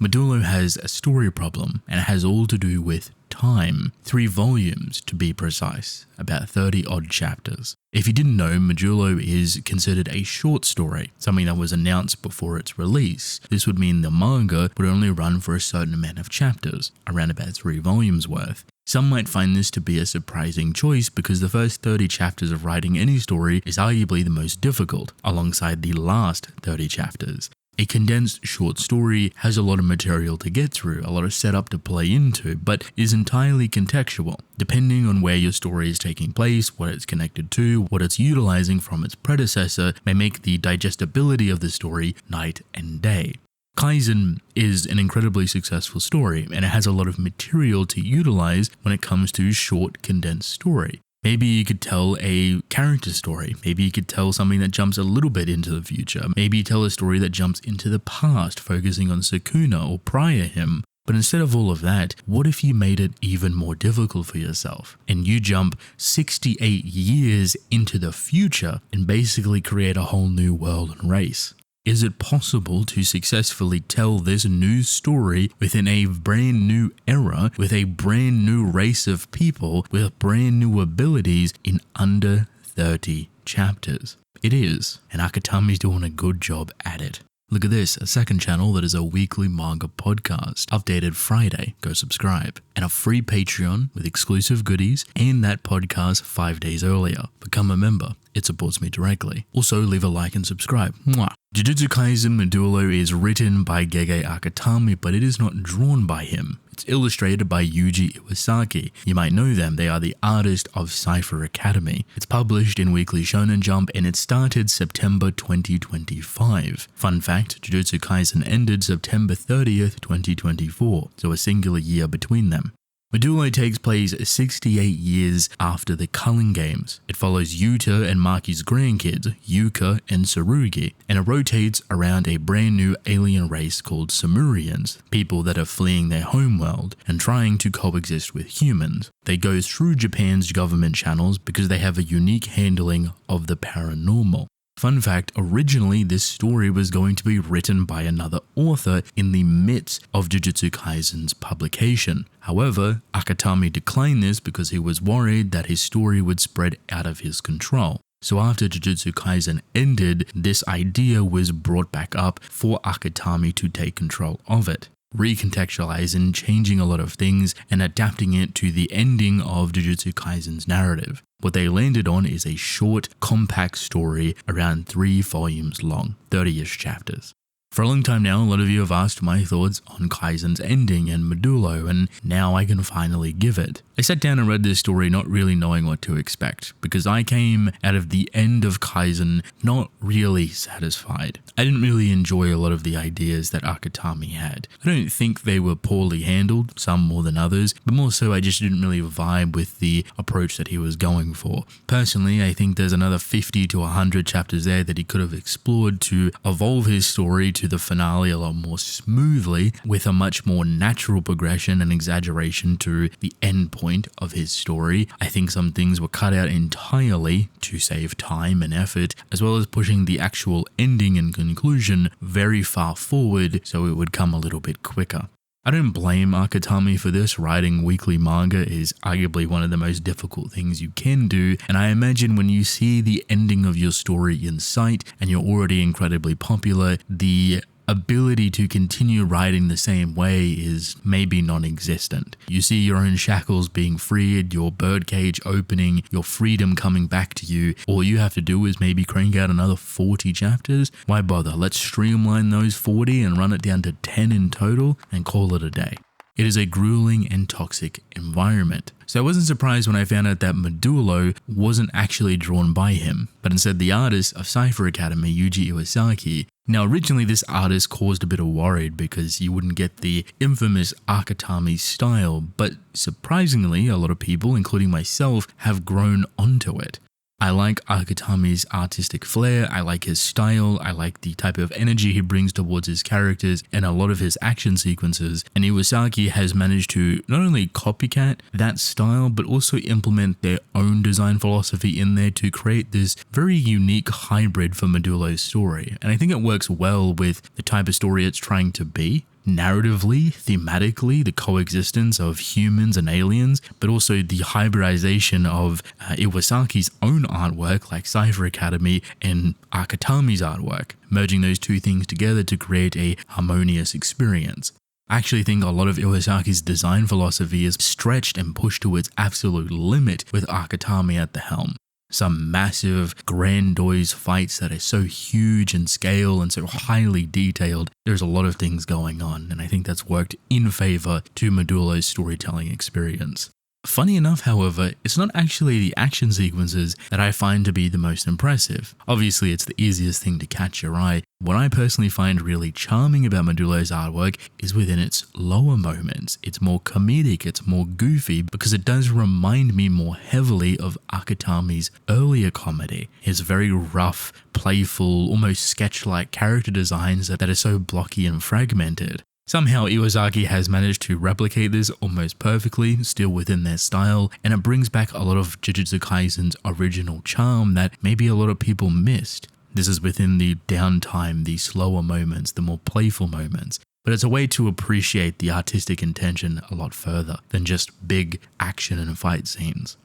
Modulo has a story problem, and it has all to do with time. 3 volumes to be precise, about 30 odd chapters. If you didn't know, Modulo is considered a short story, something that was announced before its release. This would mean the manga would only run for a certain amount of chapters, around about 3 volumes worth. Some might find this to be a surprising choice because the first 30 chapters of writing any story is arguably the most difficult, alongside the last 30 chapters. A condensed short story has a lot of material to get through, a lot of setup to play into, but is entirely contextual. Depending on where your story is taking place, what it's connected to, what it's utilizing from its predecessor may make the digestibility of the story night and day. Kaisen is an incredibly successful story, and it has a lot of material to utilize when it comes to short, condensed story. Maybe you could tell a character story. Maybe you could tell something that jumps a little bit into the future. Maybe you tell a story that jumps into the past, focusing on Sukuna or prior him. But instead of all of that, what if you made it even more difficult for yourself? And you jump 68 years into the future and basically create a whole new world and race. Is it possible to successfully tell this new story within a brand new era, with a brand new race of people, with brand new abilities in under 30 chapters? It is, and Akutami's doing a good job at it. Look at this, a second channel that is a weekly manga podcast, updated Friday, go subscribe, and a free Patreon with exclusive goodies and that podcast 5 days earlier. Become a member, it supports me directly. Also leave a like and subscribe. Mwah. Jujutsu Kaisen Modulo is written by Gege Akutami, but it is not drawn by him. It's illustrated by Yuji Iwasaki. You might know them, they are the artist of Cypher Academy. It's published in Weekly Shonen Jump and it started September 2025. Fun fact, Jujutsu Kaisen ended September 30th, 2024, so a singular year between them. Modulo takes place 68 years after the Culling Games. It follows Yuta and Maki's grandkids, Yuka and Tsurugi, and it rotates around a brand new alien race called Sufferents, people that are fleeing their homeworld and trying to coexist with humans. They go through Japan's government channels because they have a unique handling of the paranormal. Fun fact, originally this story was going to be written by another author in the midst of Jujutsu Kaisen's publication. However, Akutami declined this because he was worried that his story would spread out of his control. So after Jujutsu Kaisen ended, this idea was brought back up for Akutami to take control of it, recontextualizing, changing a lot of things, and adapting it to the ending of Jujutsu Kaisen's narrative. What they landed on is a short, compact story around 3 volumes long, 30-ish chapters. For a long time now, a lot of you have asked my thoughts on Kaisen's ending and Modulo, and now I can finally give it. I sat down and read this story not really knowing what to expect, because I came out of the end of Kaisen not really satisfied. I didn't really enjoy a lot of the ideas that Akutami had. I don't think they were poorly handled, some more than others, but more so I just didn't really vibe with the approach that he was going for. Personally, I think there's another 50 to 100 chapters there that he could have explored to evolve his story to the finale a lot more smoothly, with a much more natural progression and exaggeration to the end point of his story. I think some things were cut out entirely to save time and effort, as well as pushing the actual ending and conclusion very far forward so it would come a little bit quicker. I don't blame Akutami for this. Writing weekly manga is arguably one of the most difficult things you can do, and I imagine when you see the ending of your story in sight and you're already incredibly popular, the ability to continue writing the same way is maybe non-existent. You see your own shackles being freed, your birdcage opening, your freedom coming back to you. All you have to do is maybe crank out another 40 chapters. Why bother? Let's streamline those 40 and run it down to 10 in total and call it a day. It is a grueling and toxic environment. So I wasn't surprised when I found out that Modulo wasn't actually drawn by him, but instead the artist of Cypher Academy, Yuji Iwasaki. Now originally this artist caused a bit of worry because you wouldn't get the infamous Akutami style, but surprisingly a lot of people, including myself, have grown onto it. I like Akutami's artistic flair, I like his style, I like the type of energy he brings towards his characters and a lot of his action sequences, and Iwasaki has managed to not only copycat that style but also implement their own design philosophy in there to create this very unique hybrid for Modulo's story, and I think it works well with the type of story it's trying to be. narratively, thematically, the coexistence of humans and aliens, but also the hybridization of Iwasaki's own artwork like Cypher Academy and Akatami's artwork, merging those two things together to create a harmonious experience. I actually think a lot of Iwasaki's design philosophy is stretched and pushed to its absolute limit with Akatami at the helm. Some massive, grandiose fights that are so huge in scale and so highly detailed. There's a lot of things going on, and I think that's worked in favor to Modulo's storytelling experience. Funny enough, however, it's not actually the action sequences that I find to be the most impressive. Obviously, it's the easiest thing to catch your eye. What I personally find really charming about Modulo's artwork is within its lower moments. It's more comedic, it's more goofy, because it does remind me more heavily of Akatami's earlier comedy. His very rough, playful, almost sketch-like character designs that are so blocky and fragmented. Somehow Iwasaki has managed to replicate this almost perfectly, still within their style, and it brings back a lot of Jujutsu Kaisen's original charm that maybe a lot of people missed. This is within the downtime, the slower moments, the more playful moments, but it's a way to appreciate the artistic intention a lot further than just big action and fight scenes.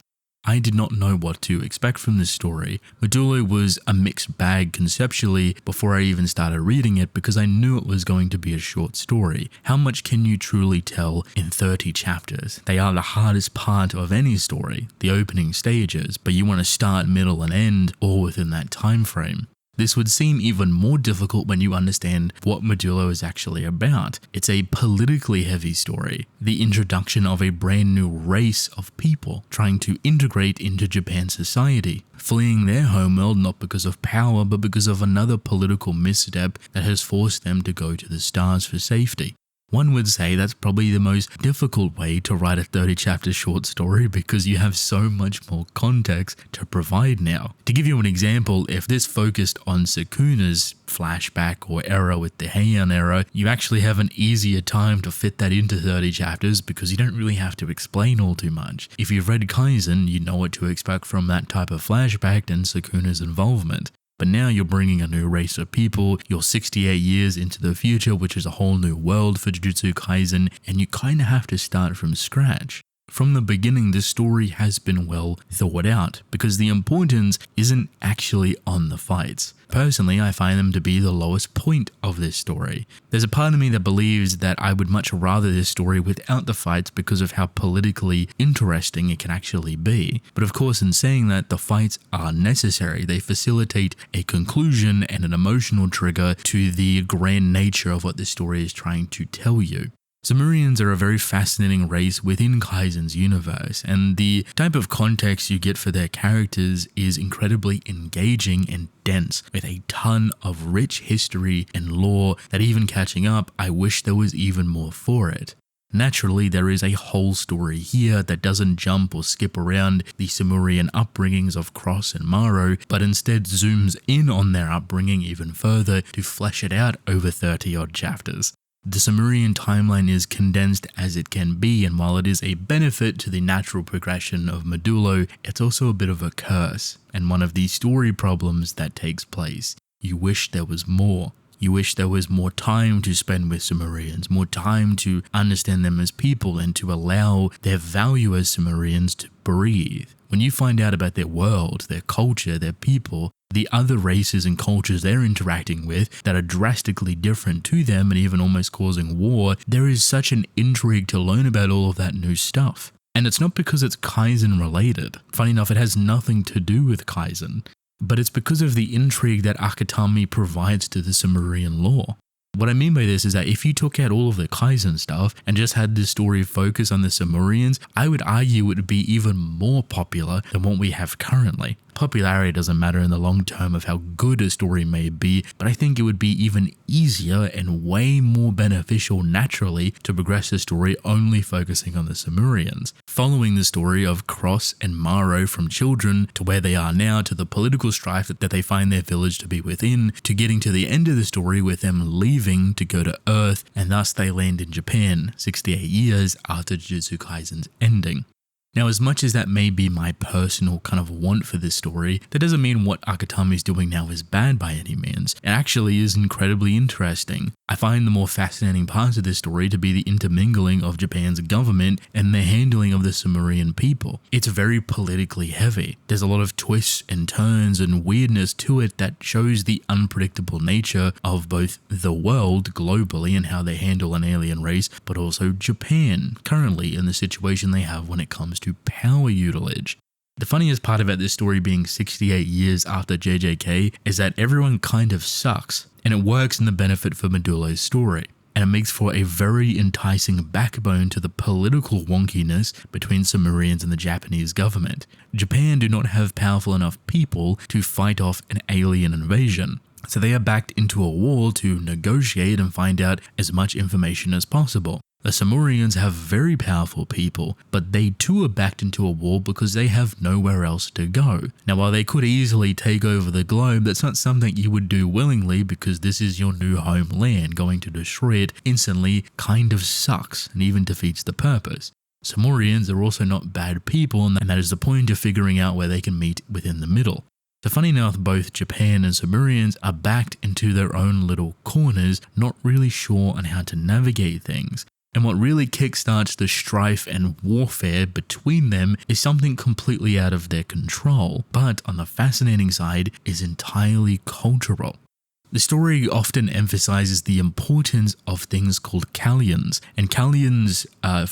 I did not know what to expect from this story. Modulo was a mixed bag conceptually before I even started reading it because I knew it was going to be a short story. How much can you truly tell in 30 chapters? They are the hardest part of any story, the opening stages, but you want to start, middle, and end all within that time frame. This would seem even more difficult when you understand what Modulo is actually about. It's a politically heavy story, the introduction of a brand new race of people trying to integrate into Japan's society, fleeing their homeworld not because of power but because of another political misstep that has forced them to go to the stars for safety. One would say that's probably the most difficult way to write a 30-chapter short story because you have so much more context to provide now. To give you an example, if this focused on Sukuna's flashback or era with the Heian era, you actually have an easier time to fit that into 30 chapters because you don't really have to explain all too much. If you've read Kaisen, you know what to expect from that type of flashback and Sukuna's involvement. But now you're bringing a new race of people, you're 68 years into the future, which is a whole new world for Jujutsu Kaisen, and you kind of have to start from scratch. From the beginning, this story has been well thought out, because the importance isn't actually on the fights. Personally, I find them to be the lowest point of this story. There's a part of me that believes that I would much rather this story without the fights because of how politically interesting it can actually be. But of course, in saying that, the fights are necessary. They facilitate a conclusion and an emotional trigger to the grand nature of what this story is trying to tell you. Sumerians are a very fascinating race within Kaisen's universe, and the type of context you get for their characters is incredibly engaging and dense, with a ton of rich history and lore that even catching up, I wish there was even more for it. Naturally, there is a whole story here that doesn't jump or skip around the Sumerian upbringings of Cross and Maro, but instead zooms in on their upbringing even further to flesh it out over 30-odd chapters. The Sumerian timeline is condensed as it can be, and while it is a benefit to the natural progression of Modulo, it's also a bit of a curse, and one of the story problems that takes place. You wish there was more. You wish there was more time to spend with Sumerians, more time to understand them as people and to allow their value as Sumerians to breathe. When you find out about their world, their culture, their people, the other races and cultures they're interacting with that are drastically different to them and even almost causing war, there is such an intrigue to learn about all of that new stuff. And it's not because it's Kaizen related. Funny enough, it has nothing to do with Kaizen. But it's because of the intrigue that Akatami provides to the Sumerian lore. What I mean by this is that if you took out all of the Kaizen stuff and just had this story focus on the Sumerians, I would argue it would be even more popular than what we have currently. Popularity doesn't matter in the long term of how good a story may be, but I think it would be even easier and way more beneficial naturally to progress the story only focusing on the Sumerians. Following the story of Cross and Maro from children to where they are now, to the political strife that they find their village to be within, to getting to the end of the story with them leaving to go to Earth, and thus they land in Japan 68 years after Jujutsu Kaisen's ending. Now, as much as that may be my personal kind of want for this story, that doesn't mean what Akutami is doing now is bad by any means. It actually is incredibly interesting. I find the more fascinating parts of this story to be the intermingling of Japan's government and the handling of the Sumerian people. It's very politically heavy. There's a lot of twists and turns and weirdness to it that shows the unpredictable nature of both the world globally and how they handle an alien race, but also Japan currently in the situation they have when it comes to power utilage. The funniest part about this story being 68 years after JJK is that everyone kind of sucks, and it works in the benefit for Modulo's story. And it makes for a very enticing backbone to the political wonkiness between Sumerians and the Japanese government. Japan do not have powerful enough people to fight off an alien invasion, so they are backed into a war to negotiate and find out as much information as possible. The Sumerians have very powerful people, but they too are backed into a war because they have nowhere else to go. Now, while they could easily take over the globe, that's not something you would do willingly because this is your new homeland. Going to destroy it instantly kind of sucks and even defeats the purpose. Sumerians are also not bad people, and that is the point of figuring out where they can meet within the middle. So funny enough, both Japan and Sumerians are backed into their own little corners, not really sure on how to navigate things. And what really kickstarts the strife and warfare between them is something completely out of their control, but on the fascinating side is entirely cultural. The story often emphasizes the importance of things called Kalyans, and Kalyans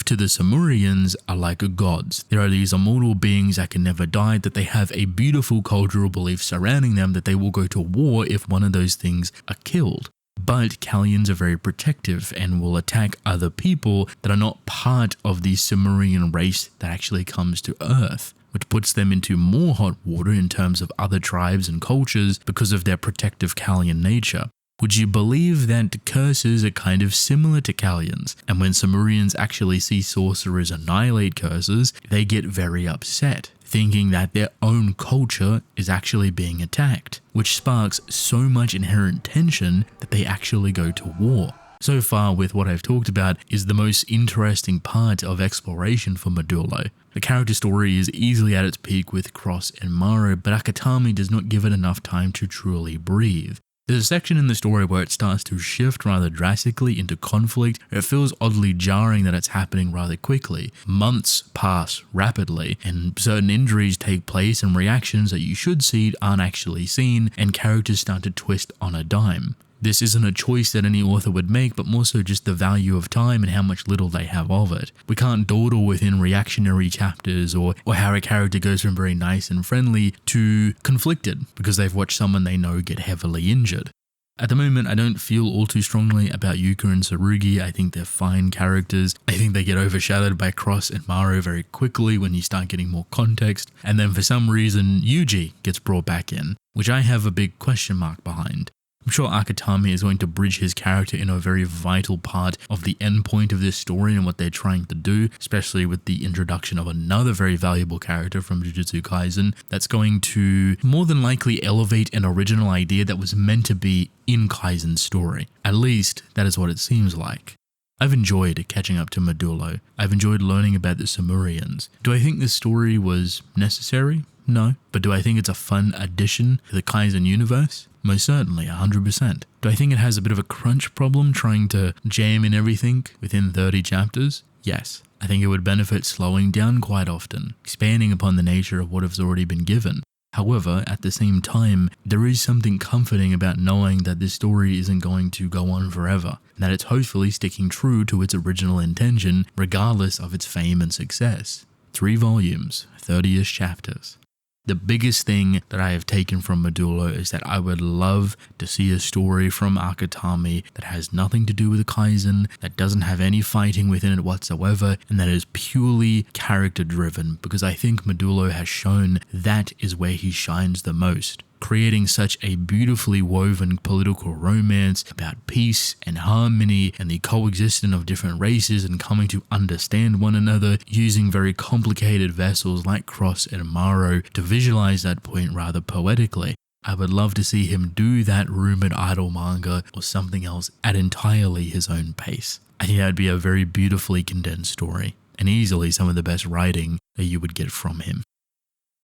to the Sumerians are like gods. There are these immortal beings that can never die, that they have a beautiful cultural belief surrounding them that they will go to war if one of those things are killed. But Kalyans are very protective and will attack other people that are not part of the Sumerian race that actually comes to Earth, which puts them into more hot water in terms of other tribes and cultures because of their protective Kalyan nature. Would you believe that curses are kind of similar to Kalyans, and when Sumerians actually see sorcerers annihilate curses, they get very upset, thinking that their own culture is actually being attacked, which sparks so much inherent tension that they actually go to war. So far with what I've talked about is the most interesting part of exploration for Modulo. The character story is easily at its peak with Cross and Maro, but Akutami does not give it enough time to truly breathe. There's a section in the story where it starts to shift rather drastically into conflict. It feels oddly jarring that it's happening rather quickly. Months pass rapidly, and certain injuries take place and reactions that you should see aren't actually seen, and characters start to twist on a dime. This isn't a choice that any author would make, but more so just the value of time and how much little they have of it. We can't dawdle within reactionary chapters or how a character goes from very nice and friendly to conflicted because they've watched someone they know get heavily injured. At the moment, I don't feel all too strongly about Yuka and Tsurugi. I think they're fine characters. I think they get overshadowed by Cross and Maro very quickly when you start getting more context. And then for some reason, Yuji gets brought back in, which I have a big question mark behind. I'm sure Akutami is going to bridge his character in a very vital part of the end point of this story and what they're trying to do, especially with the introduction of another very valuable character from Jujutsu Kaisen that's going to more than likely elevate an original idea that was meant to be in Kaisen's story. At least, that is what it seems like. I've enjoyed catching up to Modulo. I've enjoyed learning about the Sumerians. Do I think this story was necessary? No. But do I think it's a fun addition to the Kaisen universe? Most certainly, 100%. Do I think it has a bit of a crunch problem trying to jam in everything within 30 chapters? Yes. I think it would benefit slowing down quite often, expanding upon the nature of what has already been given. However, at the same time, there is something comforting about knowing that this story isn't going to go on forever, and that it's hopefully sticking true to its original intention regardless of its fame and success. 3 volumes, 30-ish chapters. The biggest thing that I have taken from Modulo is that I would love to see a story from Akutami that has nothing to do with Kaizen, that doesn't have any fighting within it whatsoever, and that is purely character driven, because I think Modulo has shown that is where he shines the most. Creating such a beautifully woven political romance about peace and harmony and the coexistence of different races and coming to understand one another using very complicated vessels like Cross and Maro to visualize that point rather poetically. I would love to see him do that rumored idol manga or something else at entirely his own pace. I think that would be a very beautifully condensed story. and easily some of the best writing that you would get from him.